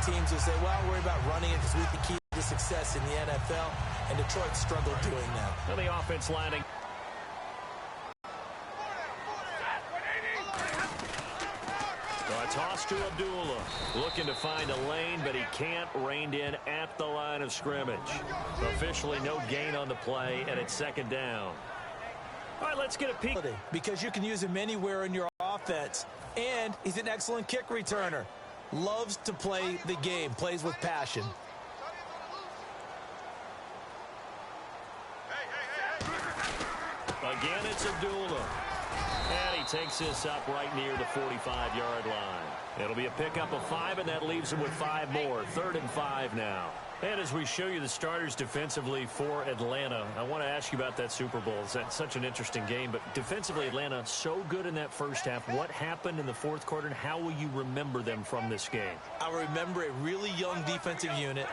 teams will say, well, worry about running it because we the key to success in the NFL, and Detroit struggled doing that. Well, the offense lining. A toss to Abdullah. Looking to find a lane, but he can't. Reined in at the line of scrimmage. Officially no gain on the play, and it's second down. All right, let's get a peek. Because you can use him anywhere in your offense, and he's an excellent kick returner. Loves to play the game, plays with passion. Again, it's Abdullah. And he takes this up right near the 45-yard line. It'll be a pickup of 5, and that leaves him with 5 more. 3rd and 5 now. And as we show you the starters defensively for Atlanta, I want to ask you about that Super Bowl. It's such an interesting game, but defensively Atlanta so good in that first half. What happened in the fourth quarter, and how will you remember them from this game? I remember a really young defensive unit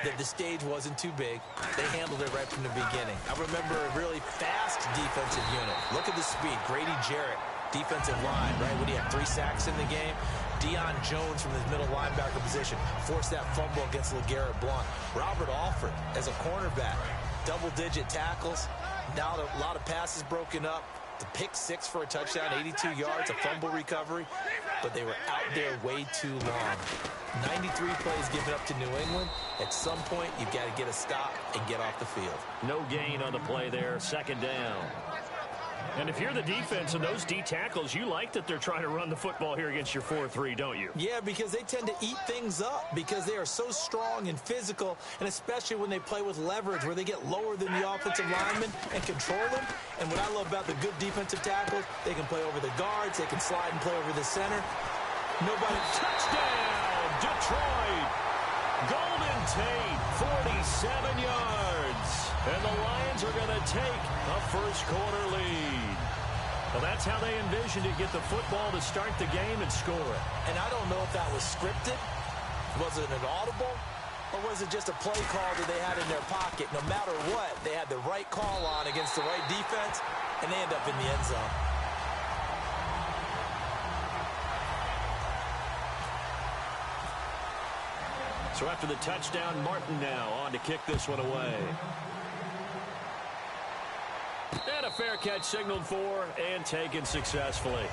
that the stage wasn't too big. They handled it right from the beginning. I remember a really fast defensive unit. Look at the speed. Grady Jarrett, defensive line, right? When he had 3 sacks in the game. Deion Jones from his middle linebacker position forced that fumble against LeGarrette Blount. Robert Alford as a cornerback, double-digit tackles. Now a lot of passes broken up. The pick 6 for a touchdown, 82 yards, a fumble recovery. But they were out there way too long. 93 plays given up to New England. At some point, you've got to get a stop and get off the field. No gain on the play there, second down. And if you're the defense and those D tackles, you like that they're trying to run the football here against your 4-3, don't you? Yeah, because they tend to eat things up because they are so strong and physical, and especially when they play with leverage where they get lower than the offensive linemen and control them. And what I love about the good defensive tackles, they can play over the guards, they can slide and play over the center. Nobody. Touchdown, Detroit. Golden Tate, 47 yards. And the Lions are going to take a first-quarter lead. Well, that's how they envisioned it, get the football to start the game and score it. And I don't know if that was scripted. Was it an audible? Or was it just a play call that they had in their pocket? No matter what, they had the right call on against the right defense, and they end up in the end zone. So after the touchdown, Martin now on to kick this one away. And a fair catch signaled for and taken successfully.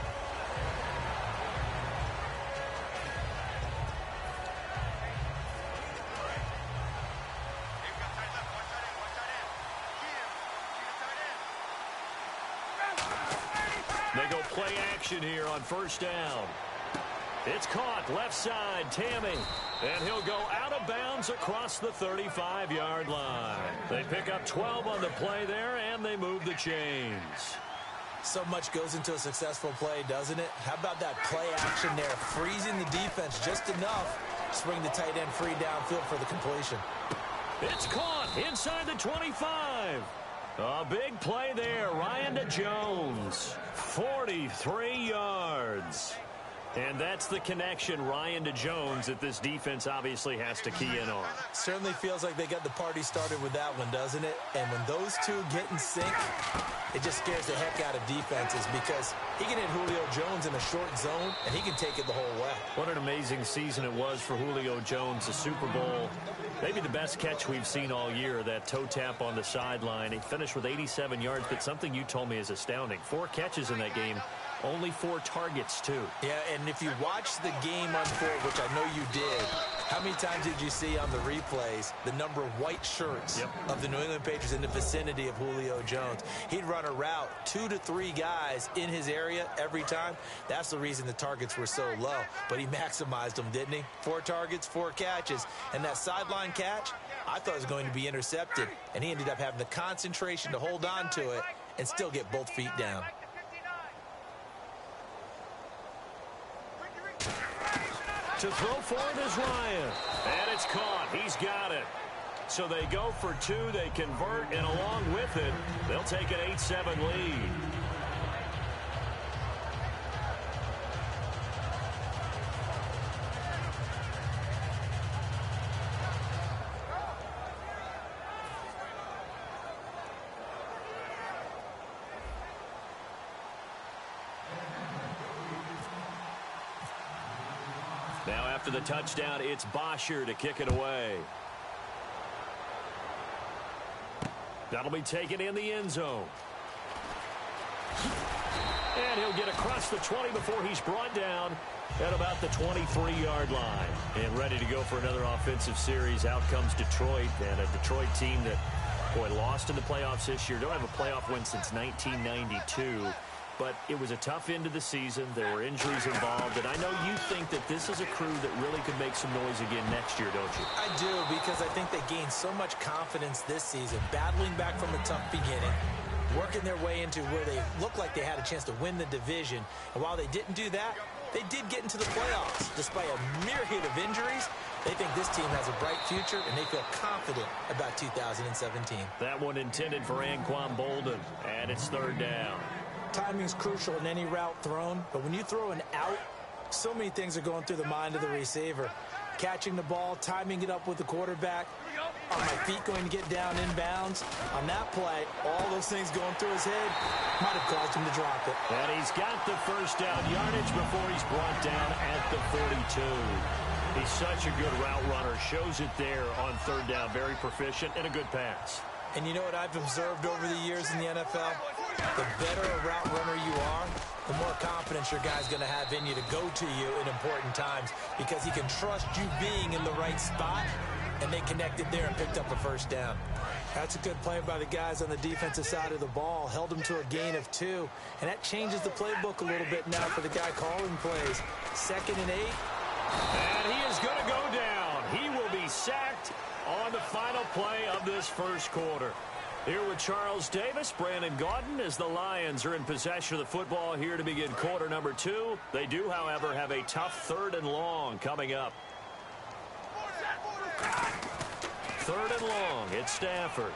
They go play action here on first down. It's caught left side, Tammy. And he'll go out of bounds across the 35-yard line. They pick up 12 on the play there, and they move the chains. So much goes into a successful play, doesn't it? How about that play action there, freezing the defense just enough to bring the tight end free downfield for the completion. It's caught inside the 25. A big play there, Ryan to Jones. 43 yards. And that's the connection, Ryan to Jones, that this defense obviously has to key in on. Certainly feels like they got the party started with that one, doesn't it? And when those two get in sync, it just scares the heck out of defenses because he can hit Julio Jones in a short zone, and he can take it the whole way. What an amazing season it was for Julio Jones, the Super Bowl. Maybe the best catch we've seen all year, that toe tap on the sideline. He finished with 87 yards, but something you told me is astounding. 4 catches in that game. Only 4 targets, too. Yeah, and if you watch the game unfold, which I know you did, how many times did you see on the replays the number of white shirts of the New England Patriots in the vicinity of Julio Jones? He'd run a route, 2 to 3 guys in his area every time. That's the reason the targets were so low. But he maximized them, didn't he? 4 targets, 4 catches. And that sideline catch, I thought it was going to be intercepted. And he ended up having the concentration to hold on to it and still get both feet down. To throw forward is Ryan. And it's caught. He's got it. So they go for 2. They convert, and along with it, they'll take an 8-7 lead. Now after the touchdown, it's Bosher to kick it away. That'll be taken in the end zone. And he'll get across the 20 before he's brought down at about the 23-yard line. And ready to go for another offensive series. Out comes Detroit, and a Detroit team that, boy, lost in the playoffs this year. Don't have a playoff win since 1992. But it was a tough end of the season. There were injuries involved. And I know you think that this is a crew that really could make some noise again next year, don't you? I do, because I think they gained so much confidence this season, battling back from a tough beginning, working their way into where they looked like they had a chance to win the division. And while they didn't do that, they did get into the playoffs. Despite a myriad of injuries, they think this team has a bright future, and they feel confident about 2017. That one intended for Anquan Bolden, and it's third down. Timing is crucial in any route thrown, but when you throw an out, so many things are going through the mind of the receiver. Catching the ball, timing it up with the quarterback. Are my feet going to get down inbounds? On that play, all those things going through his head might have caused him to drop it. And he's got the first down yardage before he's brought down at the 42. He's such a good route runner. Shows it there on third down. Very proficient and a good pass. And you know what I've observed over the years in the NFL? The better a route runner you are, the more confidence your guy's going to have in you to go to you in important times, because he can trust you being in the right spot, and they connected there and picked up a first down. That's a good play by the guys on the defensive side of the ball. Held him to a gain of 2, and that changes the playbook a little bit now for the guy calling plays. 2nd and 8. And he is going to go down. He will be sacked on the final play of this first quarter. Here with Charles Davis, Brandon Gaudin, as the Lions are in possession of the football here to begin quarter number 2. They do, however, have a tough 3rd and long coming up. 3rd and long, it's Stafford.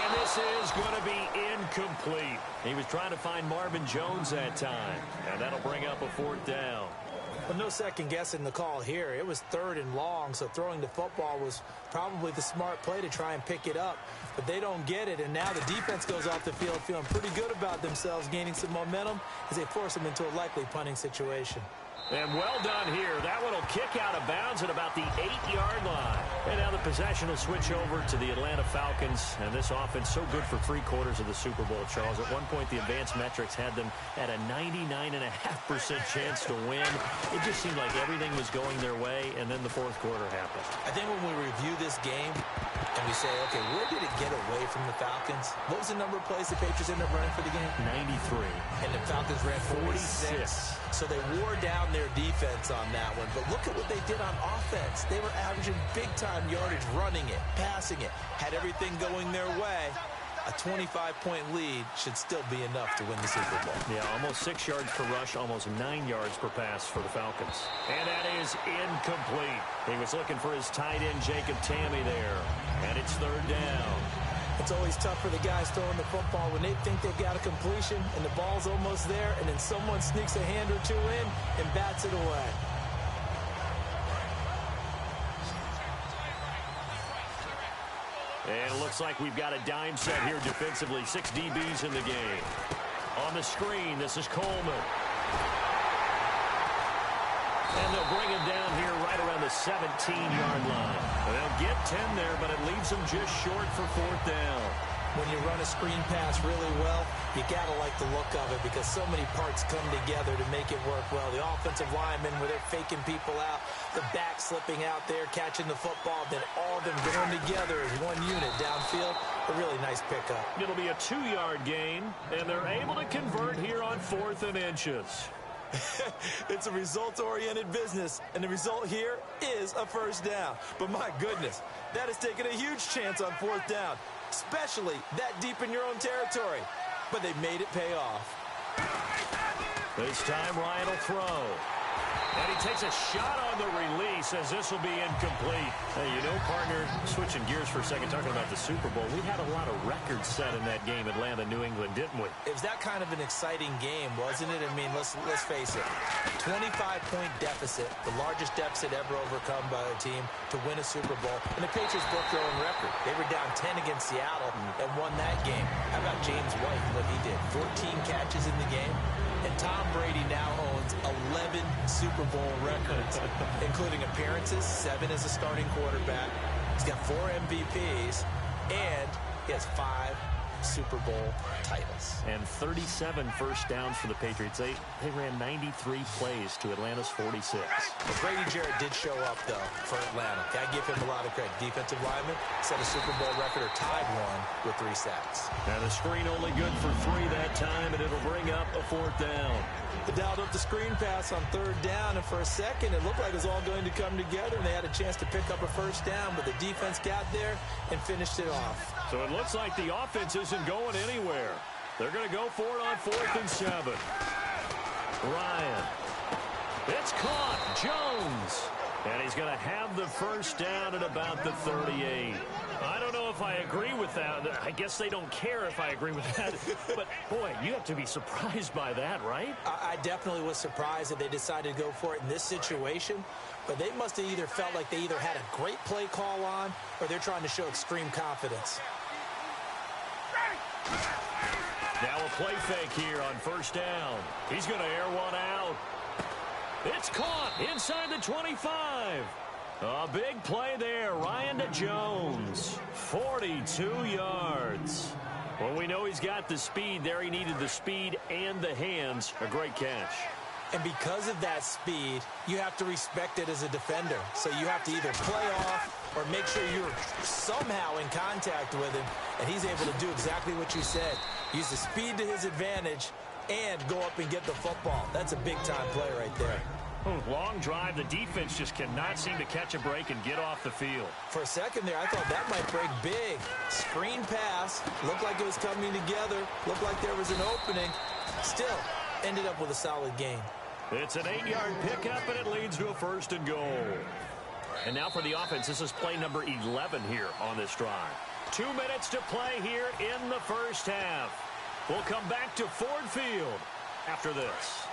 And this is going to be incomplete. He was trying to find Marvin Jones that time, and that'll bring up a 4th down. But no second guessing the call here. It was 3rd and long, so throwing the football was probably the smart play to try and pick it up. But they don't get it, and now the defense goes off the field feeling pretty good about themselves, gaining some momentum as they force them into a likely punting situation. And well done here. That one will kick out of bounds at about the 8-yard line. And now the possession will switch over to the Atlanta Falcons. And this offense so good for 3/4 of the Super Bowl, Charles. At one point, the advanced metrics had them at a 99.5% chance to win. It just seemed like everything was going their way, and then the 4th quarter happened. I think when we review this game and we say, okay, where did it get away from the Falcons? What was the number of plays the Patriots ended up running for the game? 93. And the Falcons ran 46. So they wore down their defense on that one. But look at what they did on offense. They were averaging big-time yardage, running it, passing it, had everything going their way. A 25-point lead should still be enough to win the Super Bowl. Yeah, almost 6 yards per rush, almost 9 yards per pass for the Falcons. And that is incomplete. He was looking for his tight end, Jacob Tamme, there. And it's 3rd down. It's always tough for the guys throwing the football when they think they've got a completion and the ball's almost there, and then someone sneaks a hand or 2 in and bats it away. And it looks like we've got a dime set here defensively. 6 DBs in the game. On the screen, this is Coleman. And they'll bring him down here right around the 17-yard line. And they'll get 10 there, but it leaves them just short for 4th down. When you run a screen pass really well, you got to like the look of it because so many parts come together to make it work well. The offensive linemen, where they're faking people out, the back slipping out there, catching the football, then all of them going together as one unit downfield. A really nice pickup. It'll be a 2-yard gain, and they're able to convert here on 4th and inches. It's a results-oriented business, and the result here is a first down. But my goodness, that has taken a huge chance on 4th down, especially that deep in your own territory. But they made it pay off. This time Ryan will throw. And he takes a shot on the release as this will be incomplete. Hey, you know, partner, switching gears for a second, talking about the Super Bowl, we had a lot of records set in that game, Atlanta, New England, didn't we? It was that kind of an exciting game, wasn't it? I mean, let's face it. 25-point deficit, the largest deficit ever overcome by a team to win a Super Bowl. And the Patriots broke their own record. They were down 10 against Seattle and won that game. How about James White, what he did? 14 catches in the game. And Tom Brady now owns 11 Super Bowl records, including appearances, 7 as a starting quarterback. He's got 4 MVPs, and he has 5 Super Bowl titles. And 37 first downs for the Patriots. They ran 93 plays to Atlanta's 46. Well, Grady Jarrett did show up, though, for Atlanta. I give him a lot of credit. Defensive lineman set a Super Bowl record, or tied one, with 3 sacks. And the screen only good for 3 that time, and it'll bring up a 4th down. They dialed up the screen pass on 3rd down, and for a second, it looked like it was all going to come together, and they had a chance to pick up a 1st down, but the defense got there and finished it off. So it looks like the offense isn't going anywhere. They're going to go for it on 4th and 7. Ryan. It's caught. Jones. And he's going to have the 1st down at about the 38. I don't know if I agree with that. I guess they don't care if I agree with that. But, boy, you have to be surprised by that, right? I definitely was surprised that they decided to go for it in this situation. But they must have either felt like they either had a great play call on, or they're trying to show extreme confidence. Now a play fake here on 1st down. He's going to air one out. It's caught inside the 25. A big play there. Ryan to Jones. 42 yards. Well, we know he's got the speed there. He needed the speed and the hands. A great catch. And because of that speed, you have to respect it as a defender. So you have to either play off or make sure you're somehow in contact with him. And he's able to do exactly what you said. Use the speed to his advantage and go up and get the football. That's a big-time play right there. Long drive. The defense just cannot seem to catch a break and get off the field. For a second there, I thought that might break big. Screen pass. Looked like it was coming together. Looked like there was an opening. Still, ended up with a solid gain. It's an 8-yard pickup, and it leads to a 1st and goal. And now for the offense, this is play number 11 here on this drive. 2 minutes to play here in the 1st half. We'll come back to Ford Field after this.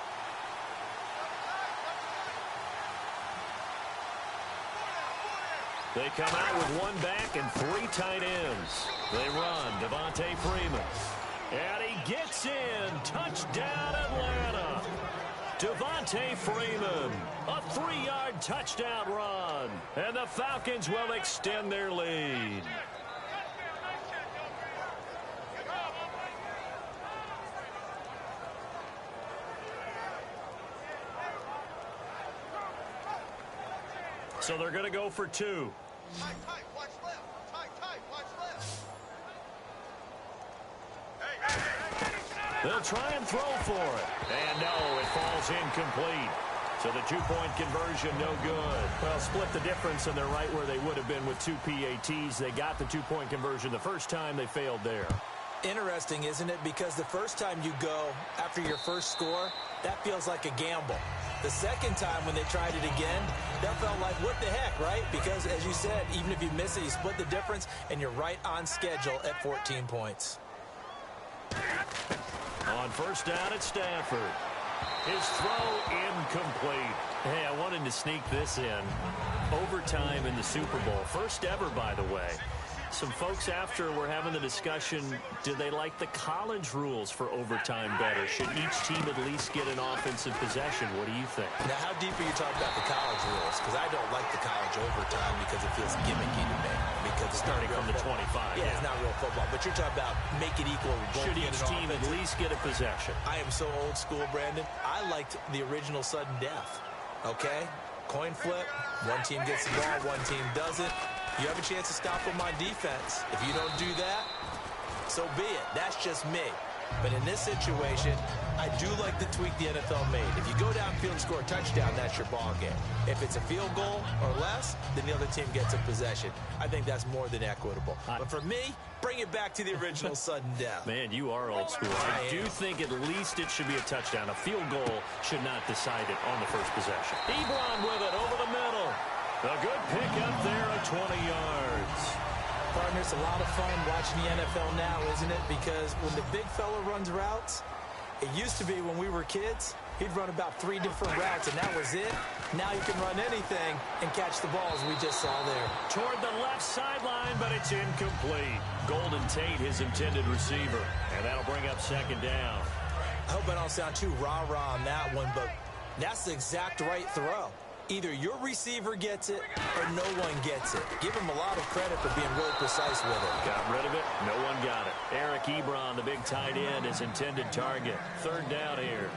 They come out with 1 back and 3 tight ends. They run. Devontae Freeman. And he gets in. Touchdown, Atlanta. Devontae Freeman. A 3-yard touchdown run. And the Falcons will extend their lead. So they're going to go for 2. Tight, watch left. Tight, watch left. They'll try and throw for it. And no, it falls incomplete. So the 2-point conversion, no good. Well, split the difference, and they're right where they would have been with 2 PATs. They got the 2-point conversion the first time. They failed there. Interesting, isn't it? Because the first time you go after your first score, that feels like a gamble. The second time when they tried it again, that felt like, what the heck, right? Because, as you said, even if you miss it, you split the difference, and you're right on schedule at 14 points. On 1st down at Stafford. His throw incomplete. Hey, I wanted to sneak this in. Overtime in the Super Bowl. First ever, by the way. Some folks after were having the discussion, do they like the college rules for overtime better? Should each team at least get an offensive possession? What do you think? Now, how deep are you talking about the college rules? Because I don't like the college overtime because it feels gimmicky to me. Because it's starting from the 25. Yeah, it's not real football. But you're talking about make it equal. Should each team at least get a possession? I am so old school, Brandon. I liked the original sudden death. Okay? Coin flip. One team gets the ball, one team doesn't. You have a chance to stop them on defense. If you don't do that, so be it. That's just me. But in this situation, I do like the tweak the NFL made. If you go downfield and score a touchdown, that's your ball game. If it's a field goal or less, then the other team gets a possession. I think that's more than equitable. But for me, bring it back to the original sudden death. Man, you are old school. I do think at least it should be a touchdown. A field goal should not decide it on the first possession. Ebron with it over the middle. A good pickup there at 20 yards. Partner, it's a lot of fun watching the NFL now, isn't it? Because when the big fella runs routes, it used to be when we were kids, he'd run about 3 different routes, and that was it. Now you can run anything and catch the balls we just saw there. Toward the left sideline, but it's incomplete. Golden Tate, his intended receiver. And that'll bring up 2nd down. I hope I don't sound too rah-rah on that one, but That's the exact right throw. Either your receiver gets it or no one gets it. Give him a lot of credit for being really precise with it. Got rid of it. No one got it. Eric Ebron, the big tight end, his intended target. Third down here.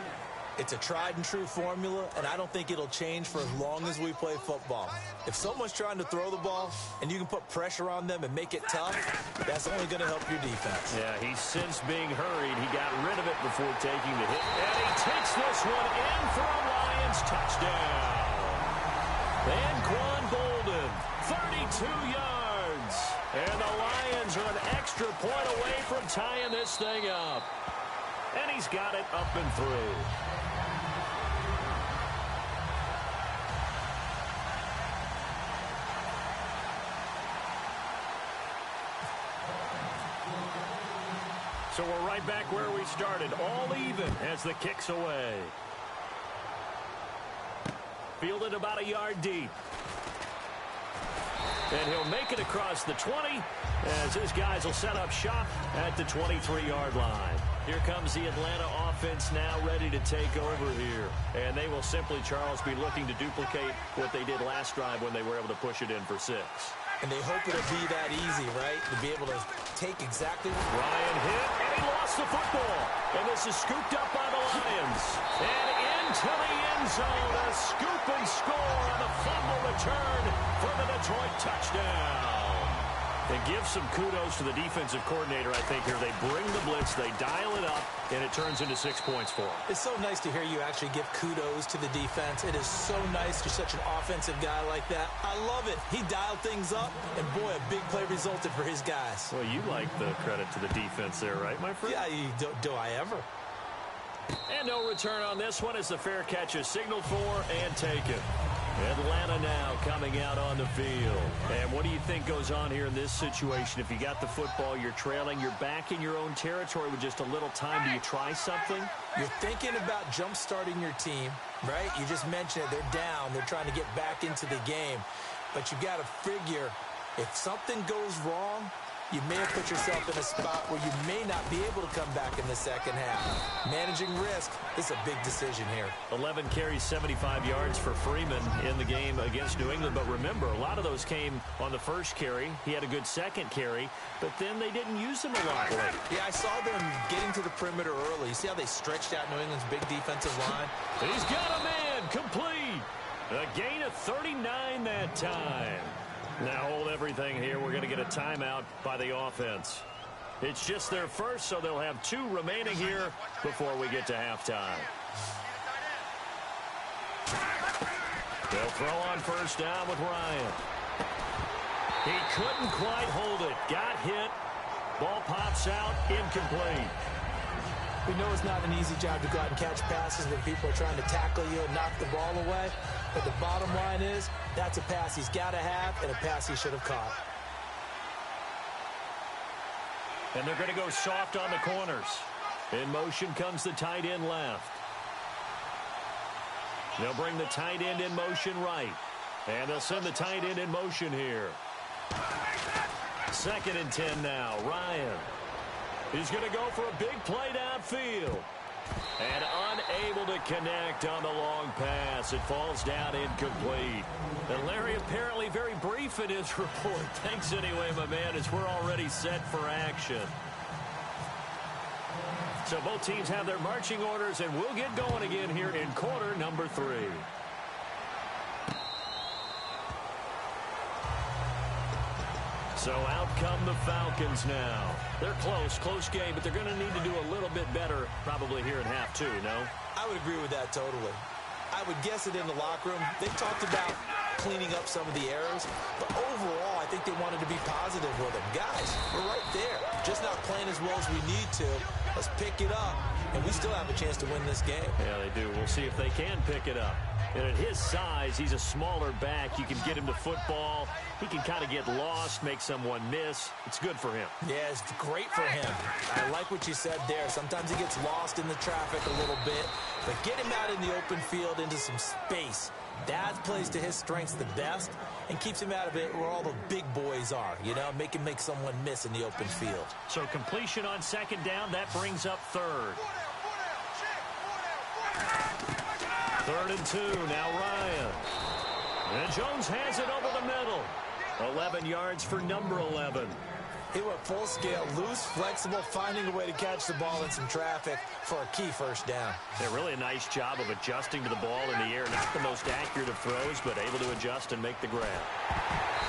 It's a tried-and-true formula, and I don't think it'll change for as long as we play football. If someone's trying to throw the ball and you can put pressure on them and make it tough, that's only going to help your defense. Yeah, he's since being hurried. He got rid of it before taking the hit. And he takes this one in for a Lions touchdown. Anquan Bolden, 32 yards. And the Lions are an extra point away from tying this thing up. And he's got it up and through. So we're right back where we started, all even as the kick's away. Fielded about a yard deep. And he'll make it across the 20 as his guys will set up shop at the 23-yard line. Here comes the Atlanta offense now ready to take over here. And they will simply, Charles, be looking to duplicate what they did last drive when they were able to push it in for 6. And they hope it'll be that easy, right? To be able to take exactly. Ryan hit, and he lost the football. And this is scooped up by the Lions. And into the end zone, a scoop and score on the fumble return for the Detroit touchdown. And give some kudos to the defensive coordinator, I think, here. They bring the blitz, they dial it up, and it turns into 6 points for them. It's so nice to hear you actually give kudos to the defense. It is so nice. You're such an offensive guy like that. I love it. He dialed things up, and boy, a big play resulted for his guys. Well, you like the credit to the defense there, right, my friend? Yeah, do I ever? And no return on this one as the fair catch is signaled for and taken. Atlanta now coming out on the field. And what do you think goes on here in this situation? If you got the football, you're trailing, you're back in your own territory with just a little time. Do you try something? You're thinking about jump-starting your team, right? You just mentioned it. They're down. They're trying to get back into the game. But you got to figure, if something goes wrong, you may have put yourself in a spot where you may not be able to come back in the second half. Managing risk is a big decision here. 11 carries, 75 yards for Freeman in the game against New England. But remember, a lot of those came on the first carry. He had a good second carry, but then they didn't use him a lot late. Yeah, I saw them getting to the perimeter early. You see how they stretched out New England's big defensive line? He's got a man complete. A gain of 39 that time. Now hold everything here. We're going to get a timeout by the offense. It's just their first, so they'll have 2 remaining here before we get to halftime. They'll throw on first down with Ryan. He couldn't quite hold it. Got hit. Ball pops out. Incomplete. We know it's not an easy job to go out and catch passes when people are trying to tackle you and knock the ball away. But the bottom line is, that's a pass he's got to have and a pass he should have caught. And they're going to go soft on the corners. In motion comes the tight end left. They'll bring the tight end in motion right. And they'll send the tight end in motion here. 2nd and 10 now. Ryan. He's going to go for a big play downfield. And unable to connect on the long pass. It falls down incomplete. And Larry apparently very brief in his report. Thanks anyway, my man, as we're already set for action. So both teams have their marching orders, and we'll get going again here in quarter number 3. So out come the Falcons now. They're close game, but they're going to need to do a little bit better probably here in half 2, no? I would agree with that totally. I would guess it in the locker room. They talked about cleaning up some of the errors, but overall, I think they wanted to be positive with them. Guys, we're right there. Just not playing as well as we need to. Let's pick it up, and we still have a chance to win this game. Yeah, they do. We'll see if they can pick it up. And at his size, he's a smaller back. You can get him to football. He can kind of get lost, make someone miss. It's good for him. Yeah, it's great for him. I like what you said there. Sometimes he gets lost in the traffic a little bit, but get him out in the open field into some space. That plays to his strengths the best and keeps him out of it where all the big boys are, you know, make someone miss in the open field. So completion on 2nd down, that brings up 3rd. 3rd and 2. Now Ryan. And Jones has it over the middle. 11 yards for number 11. He went full scale, loose, flexible, finding a way to catch the ball in some traffic for a key first down. Yeah, really a nice job of adjusting to the ball in the air. Not the most accurate of throws, but able to adjust and make the grab.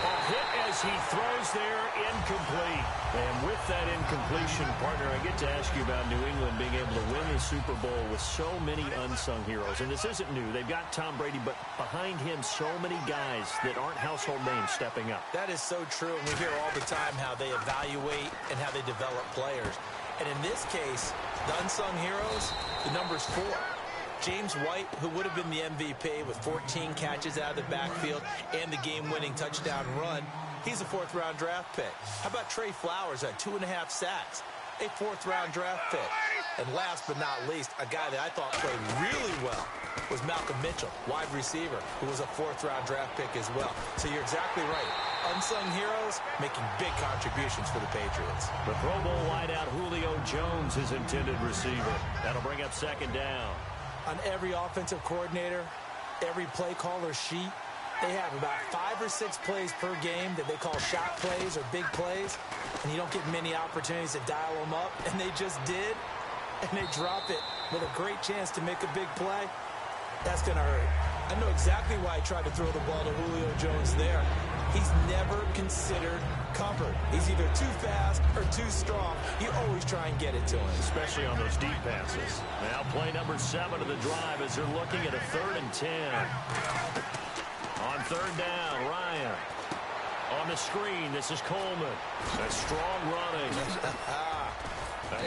A hit as he throws there, incomplete. And with that incompletion, partner, I get to ask you about New England being able to win the Super Bowl with so many unsung heroes. And this isn't new. They've got Tom Brady, but behind him, so many guys that aren't household names stepping up. That is so true, and we hear all the time how they evaluate and how they develop players. And in this case, the unsung heroes, the number's 4. James White, who would have been the MVP with 14 catches out of the backfield and the game-winning touchdown run, he's a 4th-round draft pick. How about Trey Flowers at 2.5 sacks? A 4th-round draft pick. And last but not least, a guy that I thought played really well was Malcolm Mitchell, wide receiver, who was a 4th-round draft pick as well. So you're exactly right. Unsung heroes making big contributions for the Patriots. The Pro Bowl wideout Julio Jones is intended receiver. That'll bring up 2nd down. On every offensive coordinator, every play caller sheet, they have about 5 or 6 plays per game that they call shot plays or big plays, and you don't get many opportunities to dial them up, and they just did, and they drop it with a great chance to make a big play. That's going to hurt. I know exactly why he tried to throw the ball to Julio Jones there. He's never considered covered. He's either too fast or too strong. You always try and get it to him. Especially on those deep passes. Now play number 7 of the drive as they're looking at a 3rd and 10. On 3rd down, Ryan. On the screen, this is Coleman. That's strong running.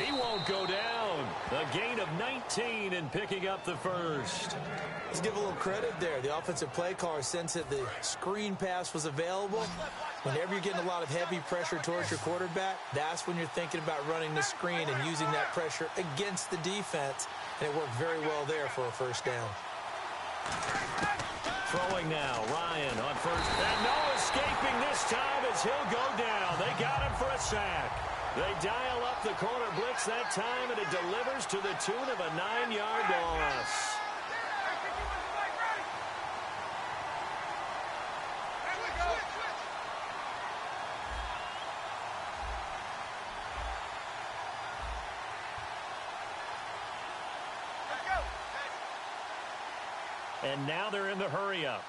He won't go down. A gain of 19 and picking up the first. Let's give a little credit there. The offensive play caller sensed that the screen pass was available. Whenever you're getting a lot of heavy pressure towards your quarterback, that's when you're thinking about running the screen and using that pressure against the defense. And it worked very well there for a first down. Throwing now, Ryan on first. And no escaping this time as he'll go down. They got him for a sack. They dial up the corner blitz that time, and it delivers to the tune of a 9-yard loss. And now they're in the hurry-up.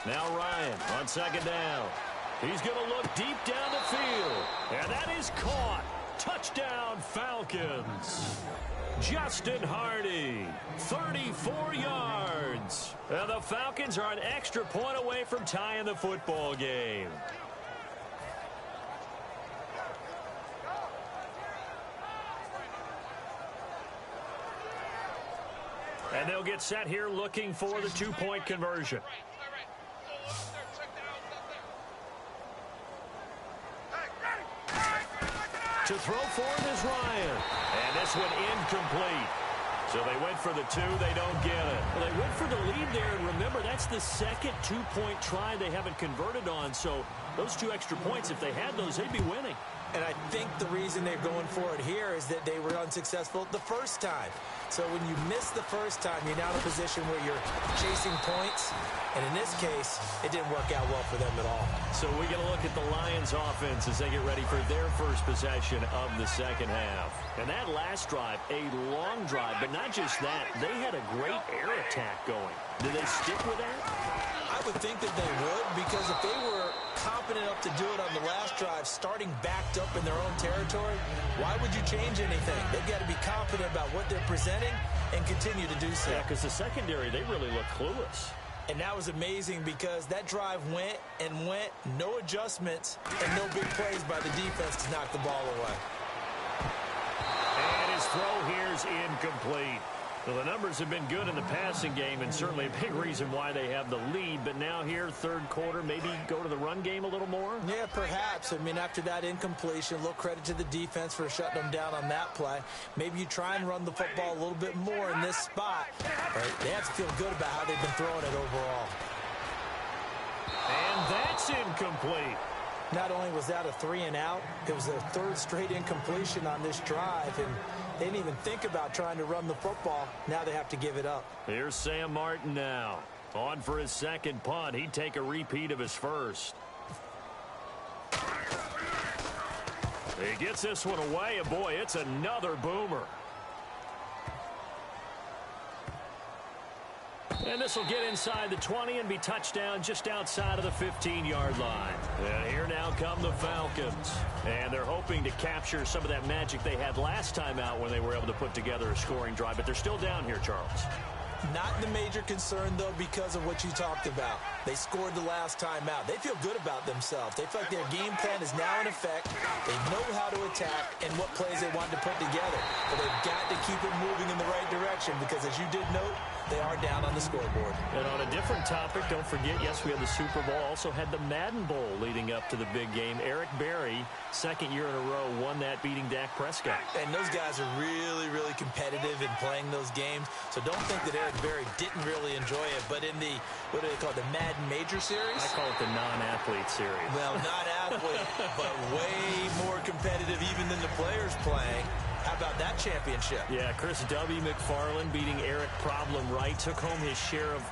Now Ryan on 2nd down. He's going to look deep down the field. And that is caught. Touchdown, Falcons. Justin Hardy, 34 yards. And the Falcons are an extra point away from tying the football game. And they'll get set here looking for the 2-point conversion. To throw for him is Ryan. And this one incomplete. So they went for the 2. They don't get it. Well, they went for the lead there. And remember, that's the second 2-point try they haven't converted on. So those 2 extra points, if they had those, they'd be winning. And I think the reason they're going for it here is that they were unsuccessful the first time. So when you miss the first time, you're now in a position where you're chasing points. And in this case, it didn't work out well for them at all. So we get a look at the Lions offense as they get ready for their first possession of the second half. And that last drive, a long drive, but not just that, they had a great air attack going. Did they stick with that? I would think that they would, because if they were confident enough to do it on the last drive, starting backed up in their own territory, why would you change anything? They've got to be confident about what they're presenting and continue to do so. Yeah, because the secondary, they really look clueless. And that was amazing because that drive went and went, no adjustments, and no big plays by the defense to knock the ball away. And his throw here's incomplete. Well, the numbers have been good in the passing game and certainly a big reason why they have the lead. But now here, third quarter, maybe go to the run game a little more? Yeah, perhaps. I mean, after that incompletion, a little credit to the defense for shutting them down on that play. Maybe you try and run the football a little bit more in this spot. But they have to feel good about how they've been throwing it overall. And that's incomplete. Not only was that a 3-and-out, it was their third straight incompletion on this drive, and they didn't even think about trying to run the football. Now they have to give it up. Here's Sam Martin now. On for his second punt. He'd take a repeat of his first. He gets this one away, and boy, it's another boomer. And this will get inside the 20 and be touchdown just outside of the 15-yard line. And here now come the Falcons. And they're hoping to capture some of that magic they had last time out when they were able to put together a scoring drive. But they're still down here, Charles. Not the major concern, though, because of what you talked about. They scored the last time out. They feel good about themselves. They feel like their game plan is now in effect. They know how to attack and what plays they want to put together. But they've got to keep it moving in the right direction because, as you did note, they are down on the scoreboard. And on a different topic, don't forget, yes, we had the Super Bowl, also had the Madden Bowl leading up to the big game. Eric Berry, second year in a row, won that beating Dak Prescott. And those guys are really, really competitive in playing those games. So don't think that Eric Berry didn't really enjoy it. But in the, what do they call it, the Madden Major Series? I call it the non-athlete series. Well, not athlete, but way more competitive even than the players playing. How about that championship? Yeah, Chris W. McFarland beating Eric Problem Wright took home his share of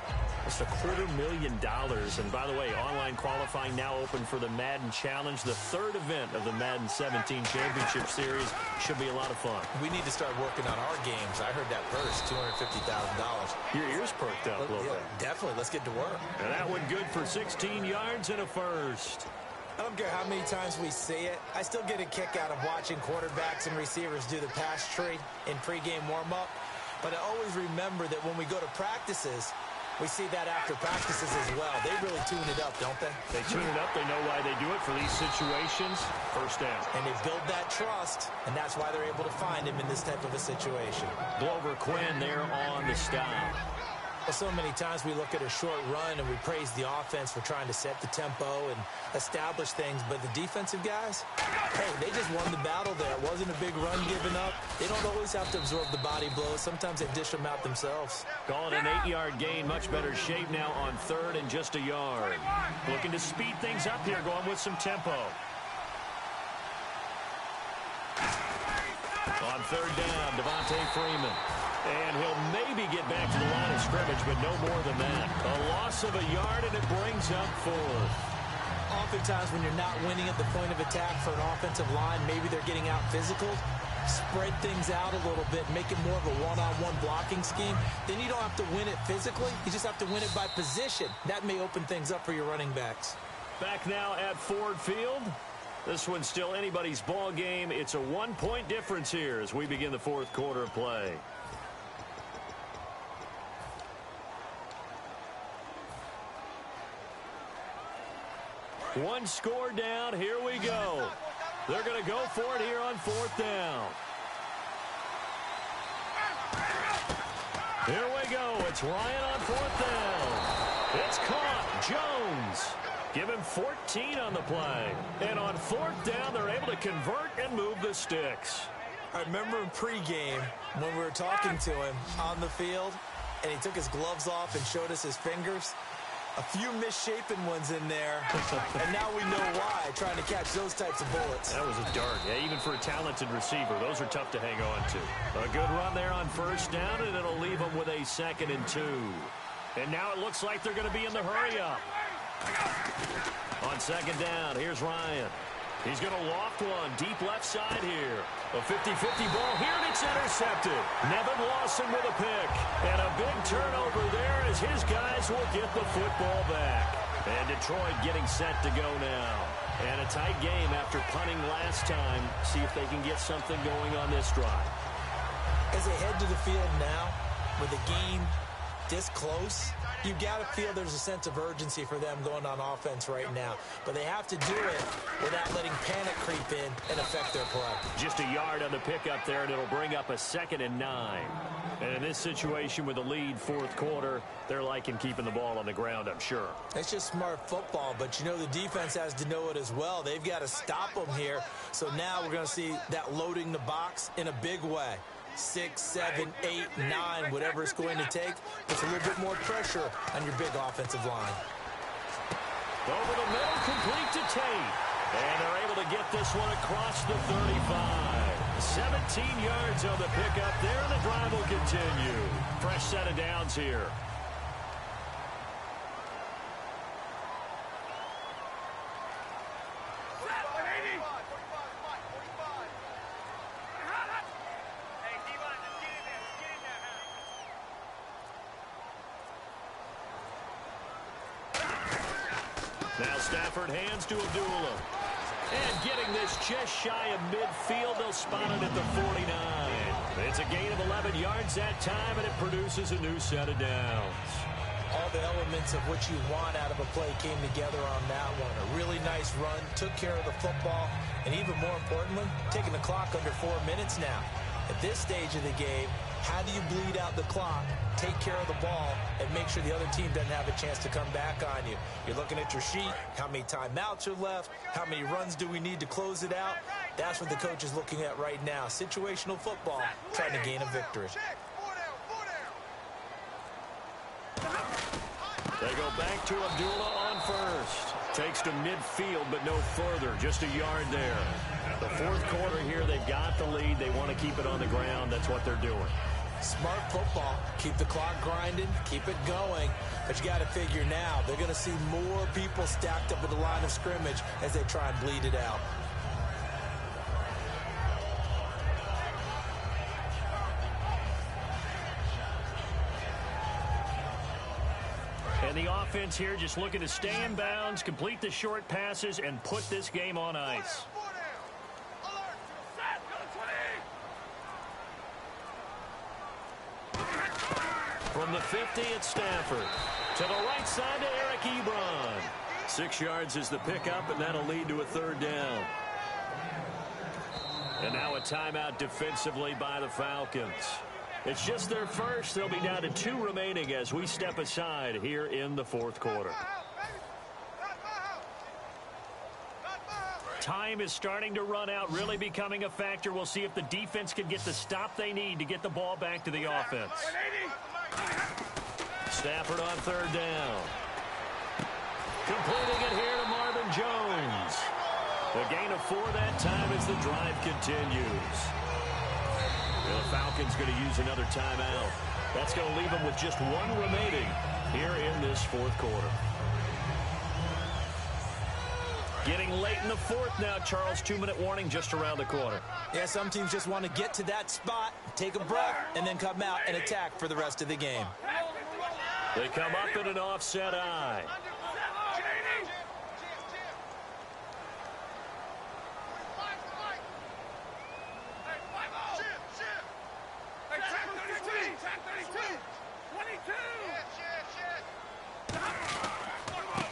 just $250,000. And by the way, online qualifying now open for the Madden Challenge, the third event of the Madden 17 Championship Series. Should be a lot of fun. We need to start working on our games. I heard that purse, $250,000. Your ears perked up a little bit. Definitely. Let's get to work. And that one good for 16 yards and a first. I don't care how many times we see it. I still get a kick out of watching quarterbacks and receivers do the pass tree in pregame warm-up. But I always remember that when we go to practices, we see that after practices as well. They really tune it up, don't they? They tune it up. They know why they do it for these situations. First down. And they build that trust, and that's why they're able to find him in this type of a situation. Glover Quinn there on the stop. Well, so many times we look at a short run and we praise the offense for trying to set the tempo and establish things, but the defensive guys, hey, they just won the battle there. It wasn't a big run given up. They don't always have to absorb the body blows. Sometimes they dish them out themselves. Calling an 8-yard gain, much better shape now on third and just a yard. Looking to speed things up here, going with some tempo. On third down, Devontae Freeman. And he'll maybe get back to the line of scrimmage, but no more than that. A loss of a yard, and it brings up fourth. Oftentimes when you're not winning at the point of attack for an offensive line, maybe they're getting out physical, spread things out a little bit, make it more of a one-on-one blocking scheme. Then you don't have to win it physically. You just have to win it by position. That may open things up for your running backs. Back now at Ford Field. This one's still anybody's ball game. It's a one-point difference here as we begin the fourth quarter of play. One score down. Here we go. They're going to go for it here on fourth down. Here we go. It's Ryan on fourth down. It's caught. Jones. Give him 14 on the play. And on fourth down, they're able to convert and move the sticks. I remember in pregame when we were talking to him on the field, and he took his gloves off and showed us his fingers. A few misshapen ones in there, and now we know why, trying to catch those types of bullets. That was a dart. Yeah, even for a talented receiver, those are tough to hang on to. A good run there on first down, and it'll leave them with a 2nd and 2. And now it looks like they're going to be in the hurry-up. On second down, here's Ryan. He's going to loft one deep left side here. A 50-50 ball here, and it's intercepted. Nevin Lawson with a pick. And a big turnover there as his guys will get the football back. And Detroit getting set to go now. And a tight game after punting last time. See if they can get something going on this drive. As they head to the field now, with the game this close, you got to feel there's a sense of urgency for them going on offense right now. But they have to do it without letting panic creep in and affect their play. Just a yard on the pickup there, and it'll bring up a 2nd and 9. And in this situation with the lead fourth quarter, they're liking keeping the ball on the ground, I'm sure. It's just smart football, but you know the defense has to know it as well. They've got to stop them here. So now we're going to see that loading the box in a big way. 6, 7, 8, 9, whatever it's going to take, puts a little bit more pressure on your big offensive line. Over the middle, complete to Tate. And they're able to get this one across the 35. 17 yards on the pickup there, and the drive will continue. Fresh set of downs here. Now Stafford hands to Abdullah. And getting this just shy of midfield, they'll spot it at the 49. It's a gain of 11 yards that time, and it produces a new set of downs. All the elements of what you want out of a play came together on that one. A really nice run, took care of the football, and even more importantly, taking the clock under 4 minutes now. At this stage of the game, how do you bleed out the clock, take care of the ball, and make sure the other team doesn't have a chance to come back on you? You're looking at your sheet, how many timeouts are left, how many runs do we need to close it out? That's what the coach is looking at right now. Situational football, trying to gain a victory. They go back to Abdullah on first. Takes to midfield, but no further. Just a yard there. The fourth quarter here, they've got the lead. They want to keep it on the ground. That's what they're doing. Smart football. Keep the clock grinding. Keep it going. But you got to figure now, they're going to see more people stacked up at the line of scrimmage as they try and bleed it out. And the offense here just looking to stay in bounds, complete the short passes, and put this game on ice. From the 50, it's Stafford. To the right side to Eric Ebron. 6 yards is the pickup, and that'll lead to a third down. And now a timeout defensively by the Falcons. It's just their first. They'll be down to 2 remaining as we step aside here in the fourth quarter. Time is starting to run out, really becoming a factor. We'll see if the defense can get the stop they need to get the ball back to the offense. Stafford on third down. Completing it here to Marvin Jones. A gain of 4 that time as the drive continues. The Falcons going to use another timeout. That's going to leave them with just 1 remaining here in this fourth quarter. Getting late in the fourth now, Charles. 2-minute warning just around the corner. Yeah, some teams just want to get to that spot, take a breath, and then come out and attack for the rest of the game. They come up in an offset eye.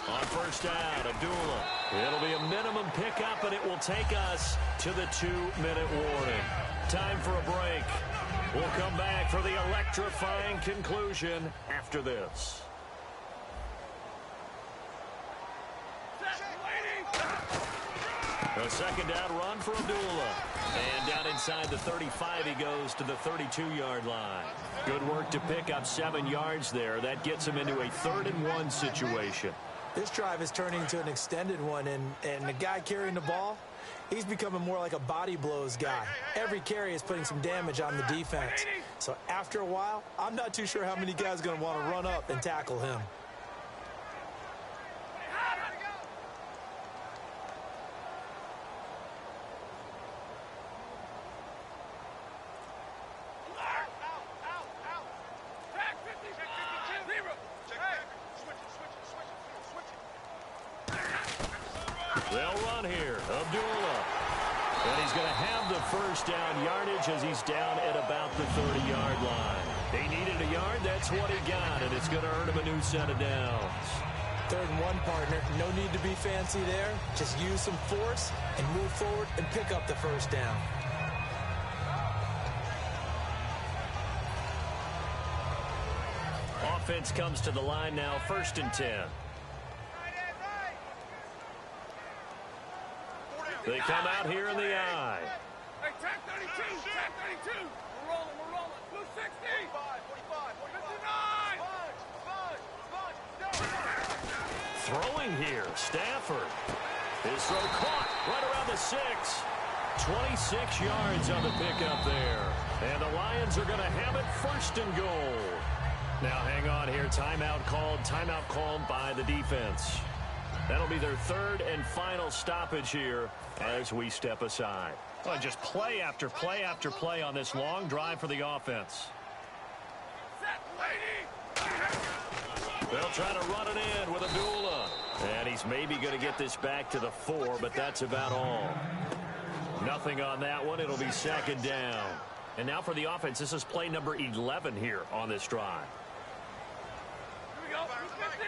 On first down, Abdullah. It'll be a minimum pickup, and it will take us to the 2-minute warning. Time for a break. We'll come back for the electrifying conclusion after this. A second down run for Abdullah. And down inside the 35, he goes to the 32-yard line. Good work to pick up 7 yards there. That gets him into a 3rd-and-1 situation. This drive is turning into an extended one, and the guy carrying the ball, he's becoming more like a body blows guy. Every carry is putting some damage on the defense. So after a while, I'm not too sure how many guys are going to want to run up and tackle him. They'll run here. Abdullah. And he's going to have the first down yardage as he's down at about the 30-yard line. They needed a yard. That's what he got, and it's going to earn him a new set of downs. 3rd and 1, partner. No need to be fancy there. Just use some force and move forward and pick up the first down. Offense comes to the line now, 1st and 10. They come out here in the eye. Hey, tag 32, tag 32. We're rolling. Blue 60. 45, 59. Throwing here, Stafford. His throw caught right around the 6. 26 yards on the pickup there. And the Lions are going to have it 1st and goal. Now hang on here. Timeout called by the defense. That'll be their 3rd and final stoppage here as we step aside. Well, just play after play after play on this long drive for the offense. They'll try to run it in with Abdullah. And he's maybe going to get this back to the 4, but that's about all. Nothing on that one. It'll be 2nd down. And now for the offense, this is play number 11 here on this drive. Here we go. 250.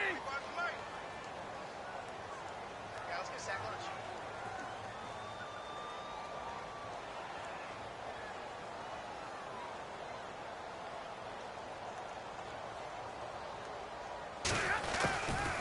Let's get sack lunch.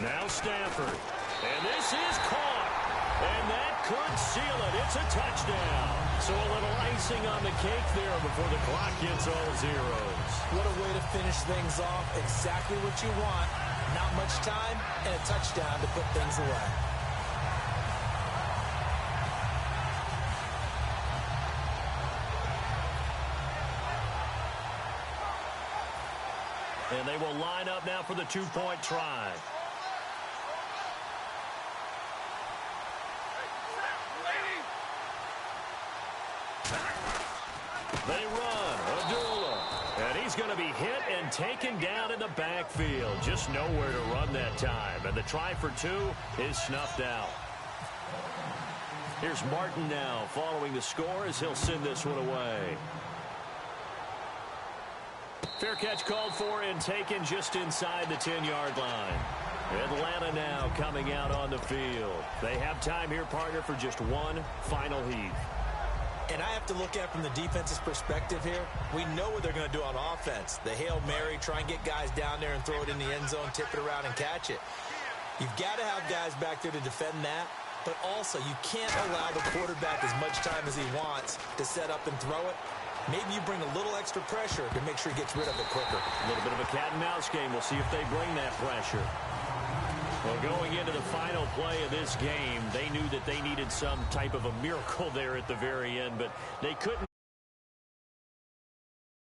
Now Stafford. And this is caught. And that could seal it. It's a touchdown. So a little icing on the cake there before the clock gets all zeros. What a way to finish things off. Exactly what you want. Not much time and a touchdown to put things away. And they will line up now for the 2-point try. They run. Abdullah. And he's going to be hit and taken down in the backfield. Just nowhere to run that time. And the try for 2 is snuffed out. Here's Martin now following the score as he'll send this one away. Fair catch called for and taken just inside the 10-yard line. Atlanta now coming out on the field. They have time here, partner, for just one final heat. And I have to look at it from the defense's perspective here. We know what they're going to do on offense. The Hail Mary, try and get guys down there and throw it in the end zone, tip it around and catch it. You've got to have guys back there to defend that. But also, you can't allow the quarterback as much time as he wants to set up and throw it. Maybe you bring a little extra pressure to make sure he gets rid of it quicker. A little bit of a cat and mouse game. We'll see if they bring that pressure. Well, going into the final play of this game, they knew that they needed some type of a miracle there at the very end, but they couldn't